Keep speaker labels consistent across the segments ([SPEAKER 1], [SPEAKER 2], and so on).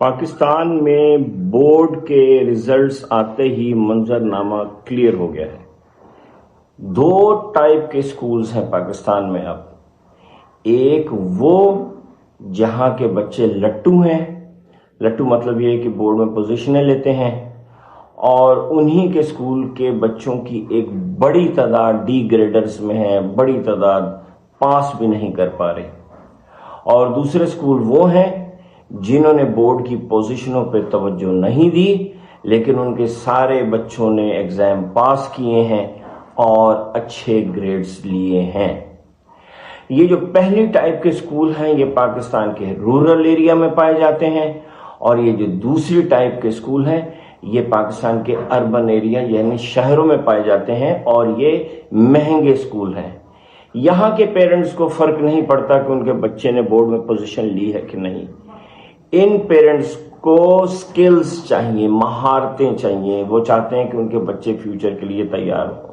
[SPEAKER 1] پاکستان میں بورڈ کے ریزلٹس آتے ہی منظرنامہ کلیئر ہو گیا ہے۔ دو ٹائپ کے سکولز ہیں پاکستان میں اب۔ ایک وہ جہاں کے بچے لٹو ہیں، لٹو مطلب یہ ہے کہ بورڈ میں پوزیشنیں لیتے ہیں، اور انہی کے سکول کے بچوں کی ایک بڑی تعداد ڈی گریڈرز میں ہے، بڑی تعداد پاس بھی نہیں کر پا رہے۔ اور دوسرے سکول وہ ہیں جنہوں نے بورڈ کی پوزیشنوں پہ توجہ نہیں دی، لیکن ان کے سارے بچوں نے ایگزام پاس کیے ہیں اور اچھے گریڈز لیے ہیں۔ یہ جو پہلی ٹائپ کے سکول ہیں یہ پاکستان کے رورل ایریا میں پائے جاتے ہیں، اور یہ جو دوسری ٹائپ کے سکول ہیں یہ پاکستان کے اربن ایریا یعنی شہروں میں پائے جاتے ہیں، اور یہ مہنگے سکول ہیں۔ یہاں کے پیرنٹس کو فرق نہیں پڑتا کہ ان کے بچے نے بورڈ میں پوزیشن لی ہے کہ نہیں۔ ان پیرنٹس کو سکلز چاہیے، مہارتیں چاہیے، وہ چاہتے ہیں کہ ان کے بچے فیوچر کے لیے تیار ہوں۔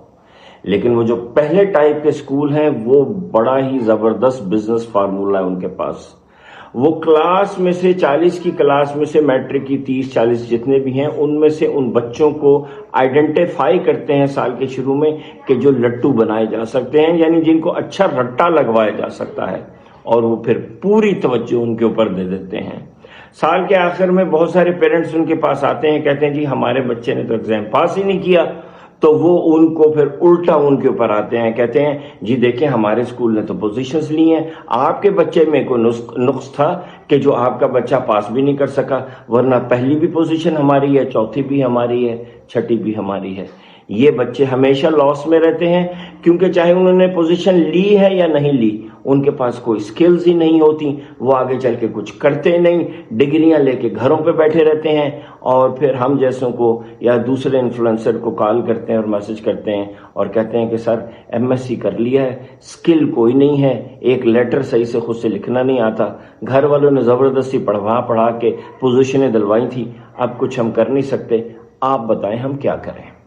[SPEAKER 1] لیکن وہ جو پہلے ٹائپ کے سکول ہیں وہ بڑا ہی زبردست بزنس فارمولہ ہے ان کے پاس۔ وہ کلاس میں سے 40 کی کلاس میں سے میٹرک کی 30-40 جتنے بھی ہیں ان میں سے ان بچوں کو آئیڈینٹیفائی کرتے ہیں سال کے شروع میں کہ جو لٹو بنائے جا سکتے ہیں، یعنی جن کو اچھا رٹا لگوایا جا سکتا ہے، اور وہ پھر پوری توجہ ان کے اوپر دے دیتے ہیں۔ سال کے آخر میں بہت سارے پیرنٹس ان کے پاس آتے ہیں، کہتے ہیں جی ہمارے بچے نے تو ایگزام پاس ہی نہیں کیا، تو وہ ان کو پھر الٹا ان کے اوپر آتے ہیں، کہتے ہیں جی دیکھیں ہمارے اسکول نے تو پوزیشنز لی ہیں، آپ کے بچے میں کوئی نقص تھا کہ جو آپ کا بچہ پاس بھی نہیں کر سکا، ورنہ پہلی بھی پوزیشن ہماری ہے، چوتھی بھی ہماری ہے، چھٹی بھی ہماری ہے۔ یہ بچے ہمیشہ لاس میں رہتے ہیں، کیونکہ چاہے انہوں نے پوزیشن لی ہے یا نہیں لی، ان کے پاس کوئی سکلز ہی نہیں ہوتی، وہ آگے چل کے کچھ کرتے نہیں، ڈگریاں لے کے گھروں پہ بیٹھے رہتے ہیں، اور پھر ہم جیسوں کو یا دوسرے انفلوئنسر کو کال کرتے ہیں اور میسج کرتے ہیں اور کہتے ہیں کہ سر MSc کر لیا ہے، سکل کوئی نہیں ہے، ایک لیٹر صحیح سے خود سے لکھنا نہیں آتا، گھر والوں نے زبردستی پڑھا کے پوزیشنیں دلوائی تھی، اب کچھ ہم کر نہیں سکتے، آپ بتائیں ہم کیا کریں۔